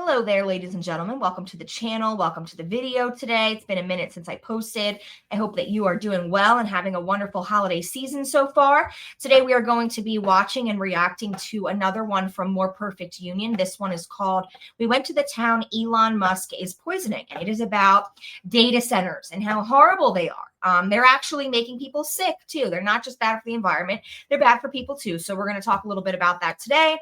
Hello there, ladies and gentlemen. Welcome to the channel. Welcome to the video today. It's been a minute since I posted. I hope that you are doing well and having a wonderful holiday season so far. Today, we are going to be watching and reacting to another one from More Perfect Union. This one is called, We Went to the Town Elon Musk is Poisoning. And it is about data centers and how horrible they are. They're actually making people sick too. They're not just bad for the environment, they're bad for people too. So we're going to talk a little bit about that today.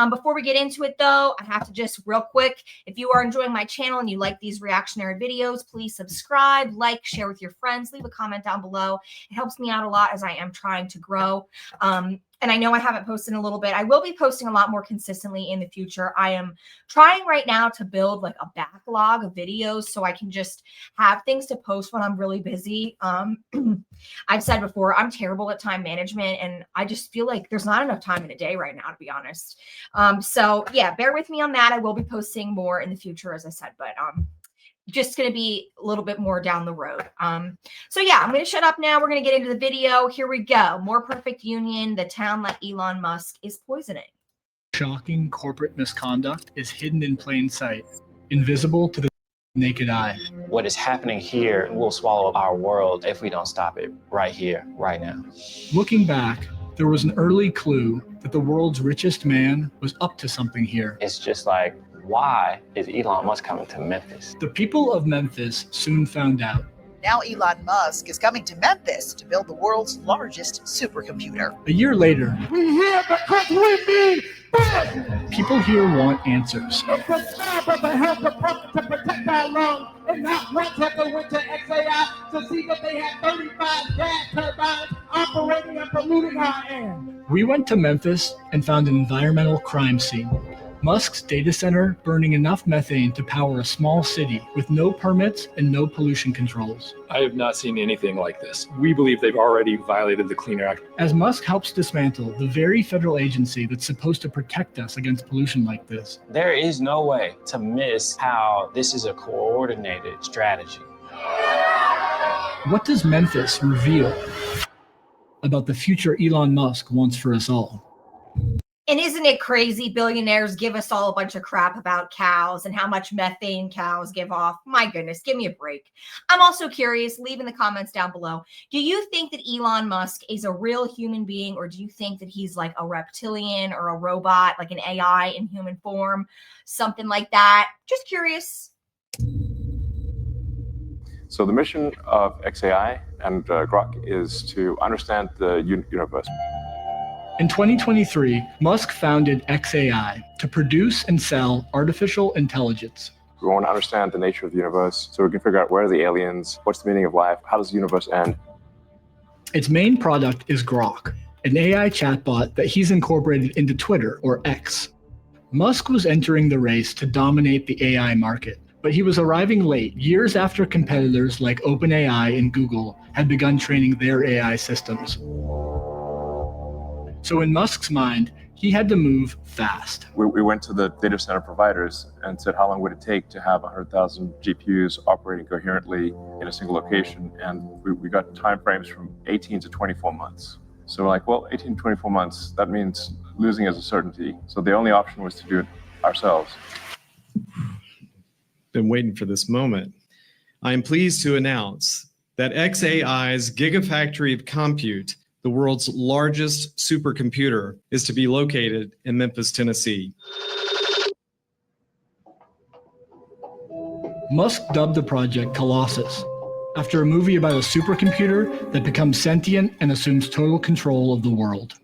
Before we get into it though, I have to just real quick, if you are enjoying my channel and you like these reactionary videos, please subscribe, like, share with your friends, leave a comment down below. It helps me out a lot as I am trying to grow. And I know I haven't posted in a little bit. I will be posting a lot more consistently in the future. I am trying right now to build like a backlog of videos so I can just have things to post when I'm really busy. I've said before, I'm terrible at time management and I just feel like there's not enough time in a day right now, to be honest. So yeah, bear with me on that. I will be posting more in the future, as I said, but just going to be a little bit more down the road. So yeah, I'm going to shut up now. We're going to get into the video. Here we go. More Perfect Union, the town that Elon Musk is poisoning. Shocking corporate misconduct is hidden in plain sight, invisible to the naked eye. What is happening here will swallow up our world if we don't stop it right here, right now. Looking back, there was an early clue that the world's richest man was up to something here. It's just like, why is Elon Musk coming to Memphis? The people of Memphis soon found out. Now Elon Musk is coming to Memphis to build the world's largest supercomputer. A year later, We here because we need food. people here want answers. It's the job of the health department to protect our lungs and not once have to went to XAI to see that they had 35 gas turbines operating and polluting our air. We went to Memphis and found an environmental crime scene. Musk's data center burning enough methane to power a small city with no permits and no pollution controls. I have not seen anything like this. We believe they've already violated the Clean Air Act. As Musk helps dismantle the very federal agency that's supposed to protect us against pollution like this. There is no way to miss how this is a coordinated strategy. What does Memphis reveal about the future Elon Musk wants for us all? And isn't it crazy? Billionaires give us all a bunch of crap about cows and how much methane cows give off. My goodness, give me a break. I'm also curious, leave in the comments down below. Do you think that Elon Musk is a real human being, or do you think that he's like a reptilian or a robot, like an AI in human form, something like that? Just curious. So the mission of XAI and Grok is to understand the universe. In 2023, Musk founded XAI to produce and sell artificial intelligence. We want to understand the nature of the universe so we can figure out where are the aliens, what's the meaning of life, how does the universe end. Its main product is Grok, an AI chatbot that he's incorporated into Twitter, or X. Musk was entering the race to dominate the AI market, but he was arriving late, years after competitors like OpenAI and Google had begun training their AI systems. So in Musk's mind, he had to move fast. We went to the data center providers and said, how long would it take to have 100,000 GPUs operating coherently in a single location? And we got timeframes from 18 to 24 months. So we're like, well, 18 to 24 months, that means losing as a certainty. So the only option was to do it ourselves. Been waiting for this moment. I am pleased to announce that XAI's Gigafactory of Compute, the world's largest supercomputer, is to be located in Memphis, Tennessee. Musk dubbed the project Colossus, after a movie about a supercomputer that becomes sentient and assumes total control of the world.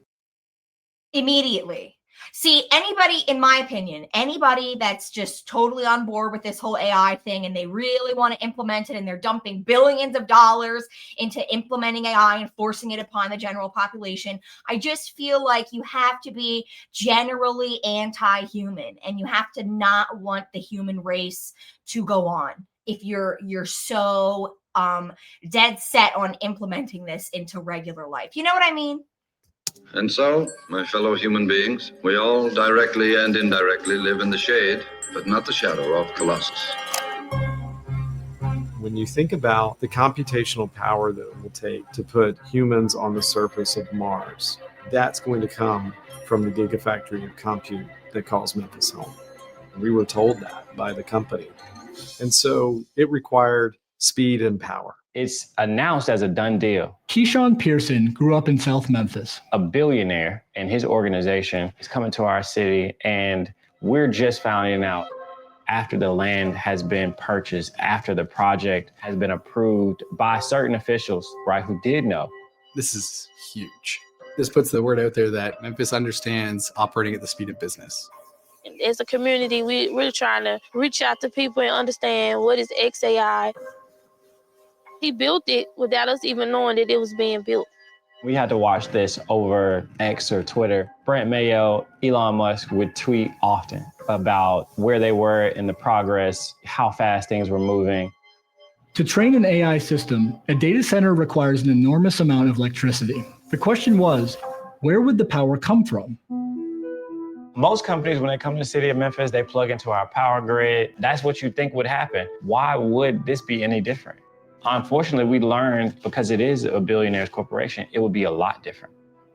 Immediately. See, anybody, in my opinion, anybody that's just totally on board with this whole AI thing and they really want to implement it and they're dumping billions of dollars into implementing AI and forcing it upon the general population, I just feel like you have to be generally anti-human and you have to not want the human race to go on if you're so dead set on implementing this into regular life. You know what I mean? And so, my fellow human beings, we all directly and indirectly live in the shade, but not the shadow of Colossus. When you think about the computational power that it will take to put humans on the surface of Mars, that's going to come from the Gigafactory of Compute that calls Memphis home. We were told that by the company. And so it required speed and power. It's announced as a done deal. Keyshawn Pearson grew up in South Memphis. A billionaire and his organization is coming to our city, and we're just finding out after the land has been purchased, after the project has been approved by certain officials, right, who did know. This is huge. This puts the word out there that Memphis understands operating at the speed of business. As a community, we're trying to reach out to people and understand what is XAI. He built it without us even knowing that it was being built. We had to watch this over X or Twitter. Brent Mayo, Elon Musk would tweet often about where they were in the progress, how fast things were moving. To train an AI system, a data center requires an enormous amount of electricity. The question was, where would the power come from? Most companies, when they come to the city of Memphis, they plug into our power grid. That's what you think would happen. Why would this be any different? Unfortunately, we learned because it is a billionaire's corporation, it would be a lot different.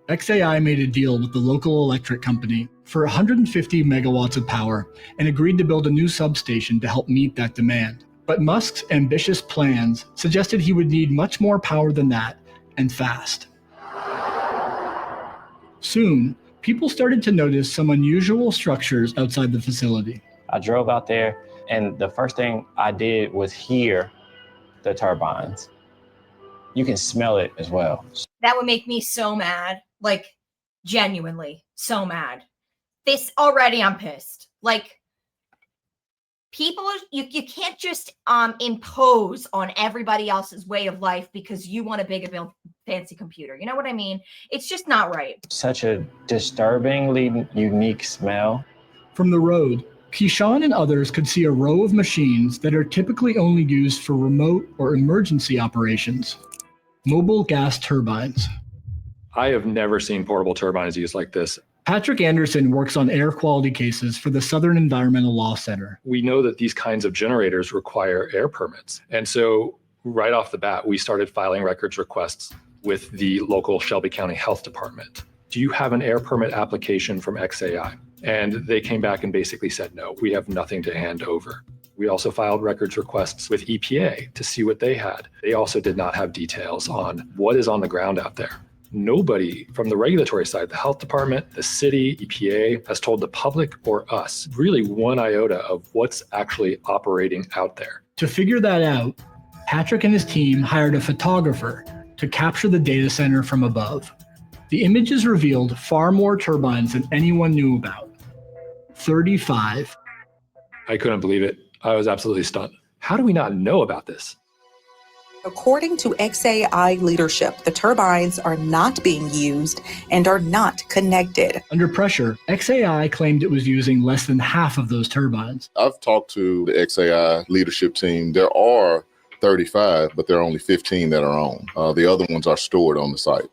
XAI made a deal with the local electric company for 150 megawatts of power and agreed to build a new substation to help meet that demand. But Musk's ambitious plans suggested he would need much more power than that, and fast. Soon, people started to notice some unusual structures outside the facility. I drove out there, and the first thing I did was hear the turbines. You can smell it as well. That would make me so mad. Like, genuinely so mad. This already, I'm pissed. Like, people, you can't just impose on everybody else's way of life because you want a big fancy computer. You know what I mean? It's just not right. Such a disturbingly unique smell. From the road, Keyshawn and others could see a row of machines that are typically only used for remote or emergency operations. Mobile gas turbines. I have never seen portable turbines used like this. Patrick Anderson works on air quality cases for the Southern Environmental Law Center. We know that these kinds of generators require air permits. And so right off the bat, we started filing records requests with the local Shelby County Health Department. Do you have an air permit application from XAI? And they came back and basically said, no, we have nothing to hand over. We also filed records requests with EPA to see what they had. They also did not have details on what is on the ground out there. Nobody from the regulatory side, the health department, the city, EPA, has told the public or us really one iota of what's actually operating out there. To figure that out, Patrick and his team hired a photographer to capture the data center from above. The images revealed far more turbines than anyone knew about. 35. I couldn't believe it. I was absolutely stunned. How do we not know about this? According to XAI leadership, the turbines are not being used and are not connected. Under pressure, XAI claimed it was using less than half of those turbines. I've talked to the XAI leadership team. There are 35, but there are only 15 that are on. The other ones are stored on the site.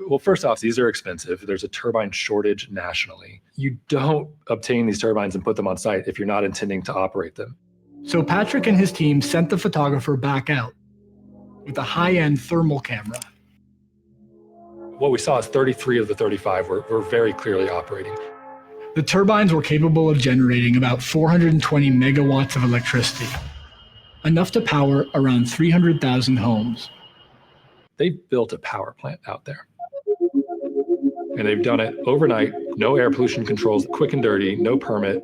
Well, first off, these are expensive. There's a turbine shortage nationally. You don't obtain these turbines and put them on site if you're not intending to operate them. So Patrick and his team sent the photographer back out with a high-end thermal camera. What we saw is 33 of the 35 were very clearly operating. The turbines were capable of generating about 420 megawatts of electricity, enough to power around 300,000 homes. They built a power plant out there. And they've done it overnight, no air pollution controls, quick and dirty, no permit.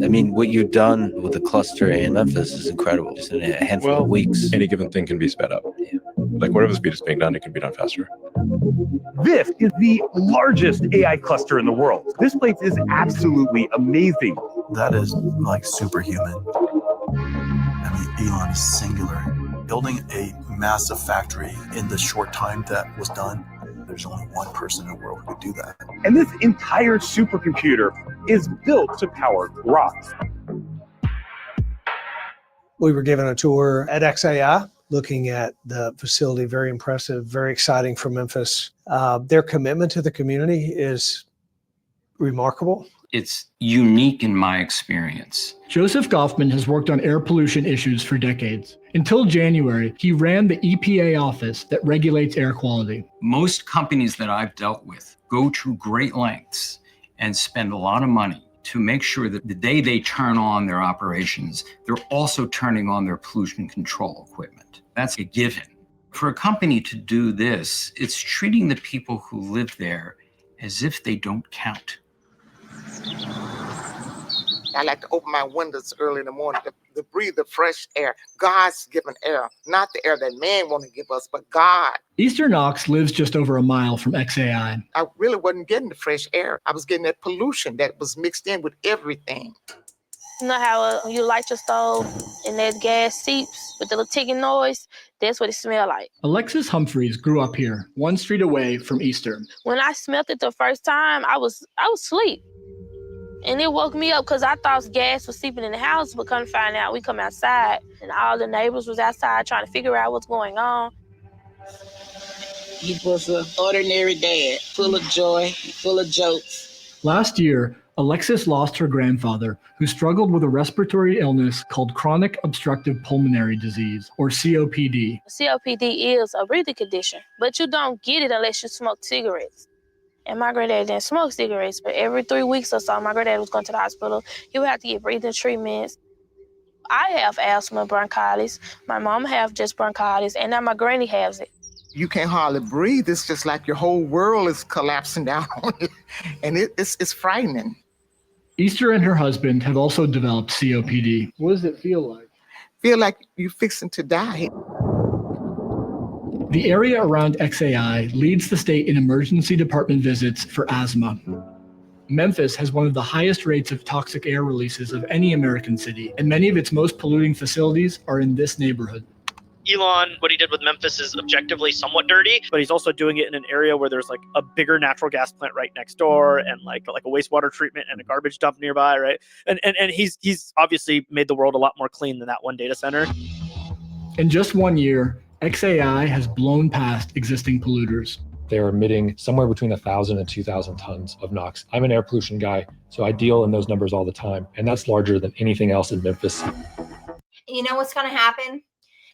I mean, what you've done with the cluster in Memphis is incredible. Just in a handful of weeks. Any given thing can be sped up. Yeah. Like whatever the speed is being done, it can be done faster. This is the largest AI cluster in the world. This place is absolutely amazing. That is like superhuman. I mean, Elon is singular. Building a massive factory in the short time that was done, there's only one person in the world who could do that. And this entire supercomputer is built to power rocks. We were given a tour at XAI, looking at the facility. Very impressive, very exciting for Memphis. Their commitment to the community is remarkable. It's unique in my experience. Joseph Goffman has worked on air pollution issues for decades. Until January, he ran the EPA office that regulates air quality. Most companies that I've dealt with go to great lengths and spend a lot of money to make sure that the day they turn on their operations, they're also turning on their pollution control equipment. That's a given. For a company to do this, it's treating the people who live there as if they don't count. I like to open my windows early in the morning to breathe the fresh air, God's given air, not the air that man want to give us, but God. Easter Knox lives just over a mile from XAI. I really wasn't getting the fresh air. I was getting that pollution that was mixed in with everything. You know how you light your stove and that gas seeps with the little ticking noise? That's what it smelled like. Alexis Humphreys grew up here, one street away from Easter. When I smelled it the first time, I was asleep. And it woke me up because I thought gas was seeping in the house, but come to find out, we come outside and all the neighbors was outside trying to figure out what's going on. He was an ordinary dad, full of joy, full of jokes. Last year, Alexis lost her grandfather, who struggled with a respiratory illness called chronic obstructive pulmonary disease, or COPD. COPD is a breathing condition, but you don't get it unless you smoke cigarettes. And my granddad didn't smoke cigarettes, but every 3 weeks or so, my granddad was going to the hospital. He would have to get breathing treatments. I have asthma, bronchitis. My mom have just bronchitis, and now my granny has it. You can't hardly breathe. It's just like your whole world is collapsing down on you, and it's frightening. Easter and her husband have also developed COPD. What does it feel like? Feel like you're fixing to die. The area around XAI leads the state in emergency department visits for asthma. Memphis has one of the highest rates of toxic air releases of any American city, and many of its most polluting facilities are in this neighborhood. Elon, what he did with Memphis is objectively somewhat dirty, but he's also doing it in an area where there's like a bigger natural gas plant right next door and like a wastewater treatment and a garbage dump nearby, right? And he's obviously made the world a lot more clean than that one data center. In just 1 year, XAI has blown past existing polluters. They're emitting somewhere between 1,000 and 2,000 tons of NOx. I'm an air pollution guy, so I deal in those numbers all the time, and that's larger than anything else in Memphis. You know what's going to happen?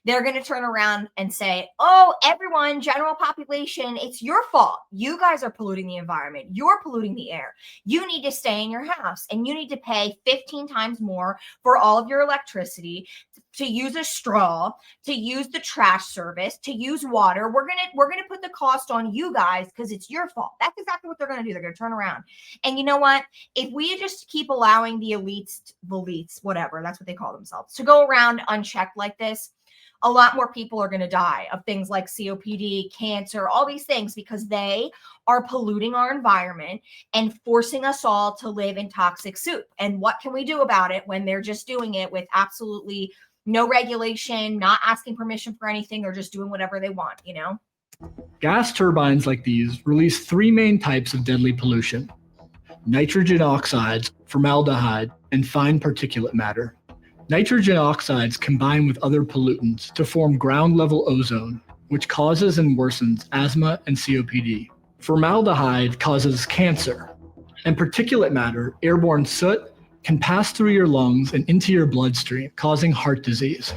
They're going to turn around and say, oh, everyone, general population, it's your fault. You guys are polluting the environment. You're polluting the air. You need to stay in your house and you need to pay 15 times more for all of your electricity, to use a straw, to use the trash service, to use water. We're gonna put the cost on you guys because it's your fault. That's exactly what they're gonna do. They're gonna turn around. And you know what? If we just keep allowing the elites, whatever, that's what they call themselves, to go around unchecked like this, a lot more people are going to die of things like COPD, cancer, all these things, because they are polluting our environment and forcing us all to live in toxic soup. And what can we do about it when they're just doing it with absolutely no regulation, not asking permission for anything, or just doing whatever they want, you know? Gas turbines like these release 3 main types of deadly pollution: nitrogen oxides, formaldehyde, and fine particulate matter. Nitrogen oxides combine with other pollutants to form ground-level ozone, which causes and worsens asthma and COPD. Formaldehyde causes cancer, and particulate matter, airborne soot, can pass through your lungs and into your bloodstream, causing heart disease.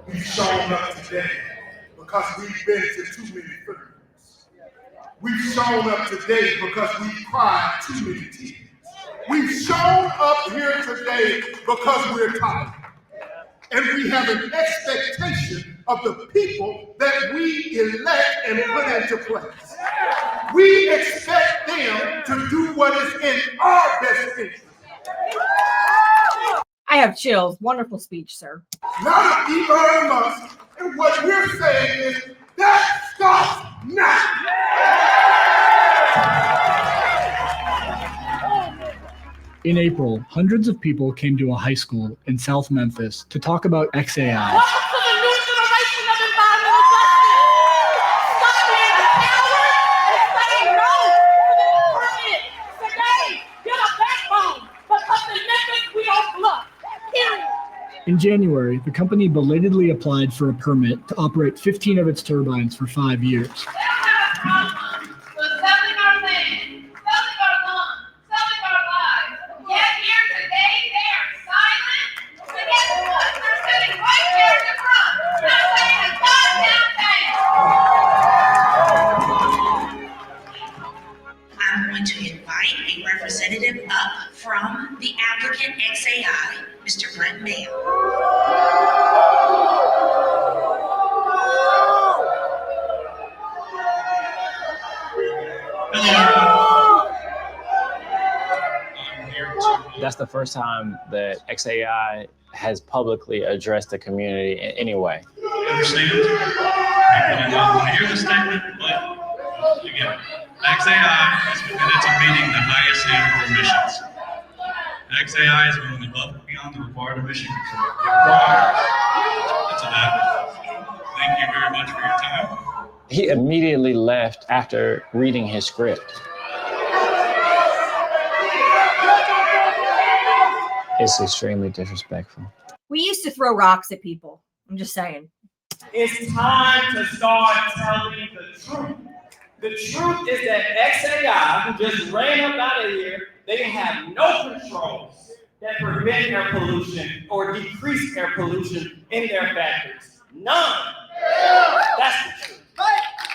We've shown up today because we've been to too many funerals. We've shown up today because we've cried too many tears. We've shown up here today because we're tired. And we have an expectation of the people that we elect and put into place. We expect them to do what is in our best interest. I have chills. Wonderful speech, sir. Not Elon Musk. And what we're saying is that stops now. In April, hundreds of people came to a high school in South Memphis to talk about XAI. Welcome to the new generation of environmental justice. Stop being a coward and say no to this permit. Today, get a backbone, because in Memphis we don't bluff. Period. In January, the company belatedly applied for a permit to operate 15 of its turbines for 5 years. I'm going to invite a representative up from Mr. Brent Mayo. That's the first time that XAI has publicly addressed the community in any way. I understand. People didn't want to hear the statement, but again, XAI is committed to meeting the highest standard for emissions. XAI is going above and beyond the required emission control. To that, thank you very much for your time. He immediately left after reading his script. It's extremely disrespectful. We used to throw rocks at people. I'm just saying. It's time to start telling the truth. The truth is that XAI, who just ran up out of here, they have no controls that prevent air pollution or decrease air pollution in their factories. None. That's the truth.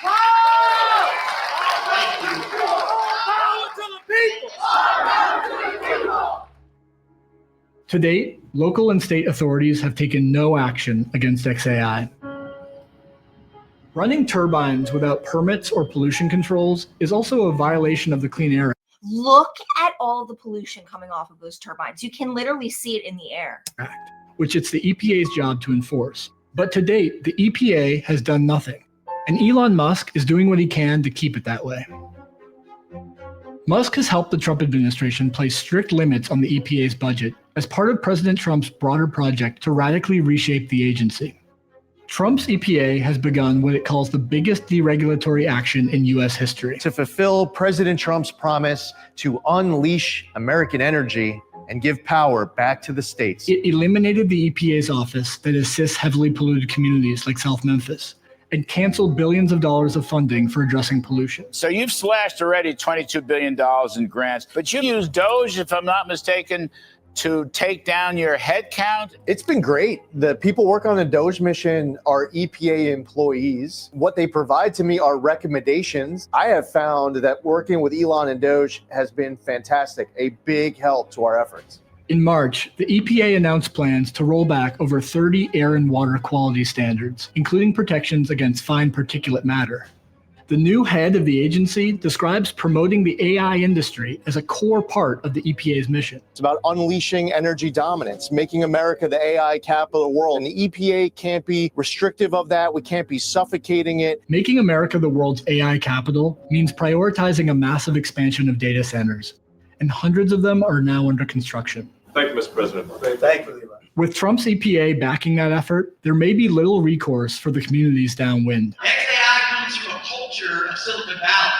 Power to the people! To date, local and state authorities have taken no action against XAI. Running turbines without permits or pollution controls is also a violation of the Clean Air Act. Look at all the pollution coming off of those turbines. You can literally see it in the air. Which it's the EPA's job to enforce. But to date, the EPA has done nothing. And Elon Musk is doing what he can to keep it that way. Musk has helped the Trump administration place strict limits on the EPA's budget as part of President Trump's broader project to radically reshape the agency. Trump's EPA has begun what it calls the biggest deregulatory action in U.S. history. To fulfill President Trump's promise to unleash American energy and give power back to the states. It eliminated the EPA's office that assists heavily polluted communities like South Memphis and canceled billions of dollars of funding for addressing pollution. So you've slashed already $22 billion in grants, but you used Doge, if I'm not mistaken, to take down your head count? It's been great. The people working on the Doge mission are EPA employees. What they provide to me are recommendations. I have found that working with Elon and Doge has been fantastic, a big help to our efforts. In March, the EPA announced plans to roll back over 30 air and water quality standards, including protections against fine particulate matter. The new head of the agency describes promoting the AI industry as a core part of the EPA's mission. It's about unleashing energy dominance, making America the AI capital of the world. And the EPA can't be restrictive of that. We can't be suffocating it. Making America the world's AI capital means prioritizing a massive expansion of data centers, and hundreds of them are now under construction. Thank you, Mr. President. Thank you, Levi. With Trump's EPA backing that effort, there may be little recourse for the communities downwind. XAI comes from a culture of Silicon Valley.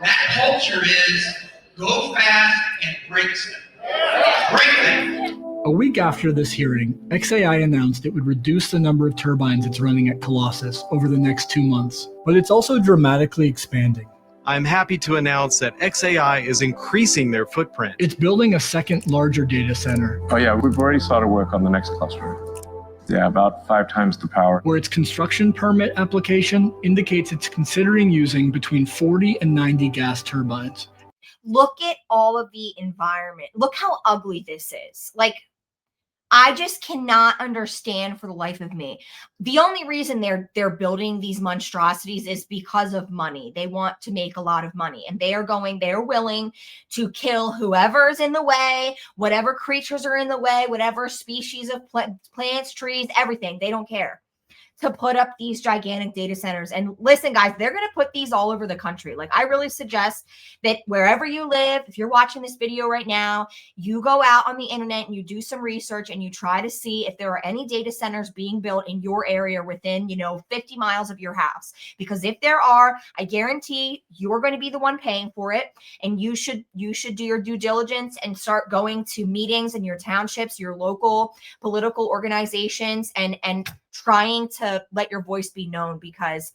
That culture is go fast and break stuff. Break them. A week after this hearing, XAI announced it would reduce the number of turbines it's running at Colossus over the next 2 months, but it's also dramatically expanding. I'm happy to announce that XAI is increasing their footprint. It's building a second larger data center. Oh yeah, we've already started work on the next cluster. Yeah, about 5 times the power. Where its construction permit application indicates it's considering using between 40 and 90 gas turbines. Look at all of the environment. Look how ugly this is. Like, I just cannot understand for the life of me. The only reason they're building these monstrosities is because of money. They want to make a lot of money, and they're willing to kill whoever's in the way, whatever creatures are in the way, whatever species of plants, trees, everything. They don't care, to put up these gigantic data centers. And listen, guys, they're going to put these all over the country. Like, I really suggest that wherever you live, if you're watching this video right now, you go out on the internet and you do some research and you try to see if there are any data centers being built in your area within, 50 miles of your house. Because if there are, I guarantee you're going to be the one paying for it. And you should do your due diligence and start going to meetings in your townships, your local political organizations, and trying to let your voice be known, because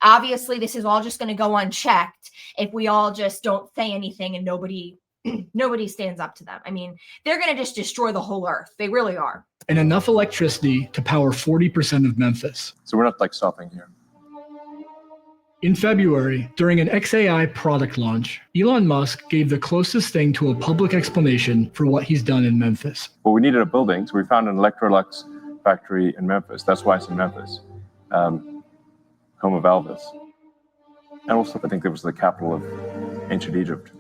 obviously this is all just going to go unchecked if we all just don't say anything and nobody stands up to them. I mean, they're going to just destroy the whole earth. They really are. And enough electricity to power 40% of Memphis. So we're not stopping here. In February, during an XAI product launch, Elon Musk gave the closest thing to a public explanation for what he's done in Memphis. Well, we needed a building, so we found an Electrolux factory in Memphis. That's why it's in Memphis, home of Elvis. And also, I think it was the capital of ancient Egypt.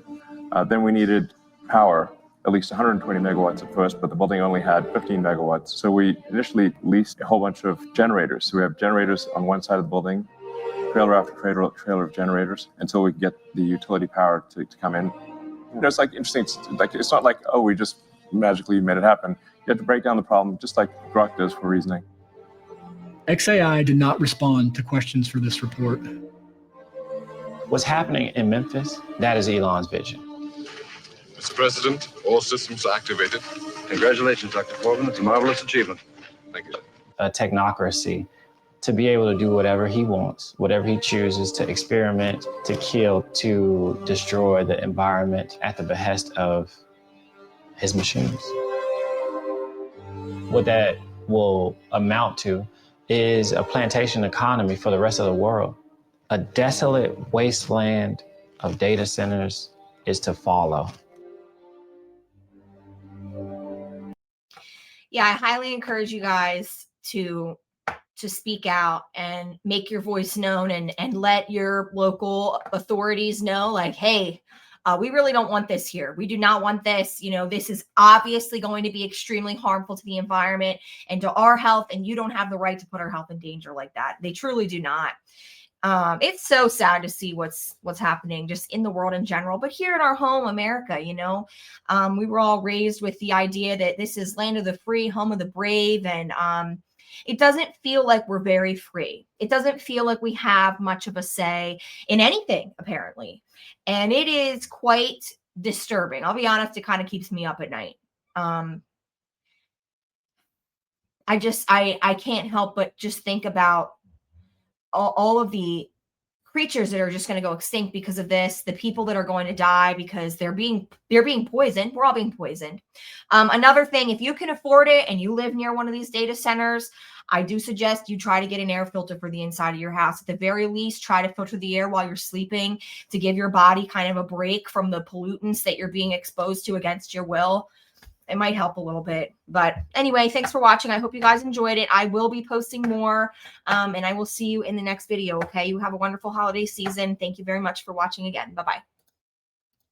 Then we needed power, at least 120 megawatts at first, but the building only had 15 megawatts. So we initially leased a whole bunch of generators. So we have generators on one side of the building, trailer after trailer of generators, until we get the utility power to come in. You know, it's like interesting. Like, it's not like, oh, we just magically made it happen. You have to break down the problem, just like Grok does for reasoning. XAI did not respond to questions for this report. What's happening in Memphis, that is Elon's vision. Mr. President, all systems activated. Congratulations, Dr. Foreman. It's a marvelous achievement. Thank you. A technocracy, to be able to do whatever he wants, whatever he chooses, to experiment, to kill, to destroy the environment at the behest of his machines. What that will amount to is a plantation economy for the rest of the world. A desolate wasteland of data centers is to follow. Yeah, I highly encourage you guys to speak out and make your voice known and let your local authorities know, like, hey, we really don't want this here. We do not want this. You know, this is obviously going to be extremely harmful to the environment and to our health, and you don't have the right to put our health in danger like that. They truly do not. It's so sad to see what's happening just in the world in general, but here in our home, America, you know, we were all raised with the idea that this is land of the free, home of the brave. And, it doesn't feel like we're very free. It doesn't feel like we have much of a say in anything, apparently. And it is quite disturbing. I'll be honest, it kind of keeps me up at night. I can't help but just think about all of the creatures that are just going to go extinct because of this, the people that are going to die because they're being poisoned. We're all being poisoned. Another thing, if you can afford it and you live near one of these data centers, I do suggest you try to get an air filter for the inside of your house. At the very least, try to filter the air while you're sleeping to give your body kind of a break from the pollutants that you're being exposed to against your will. It might help a little bit. But anyway, thanks for watching. I hope you guys enjoyed it. I will be posting more, and I will see you in the next video, okay? You have a wonderful holiday season. Thank you very much for watching again. Bye-bye.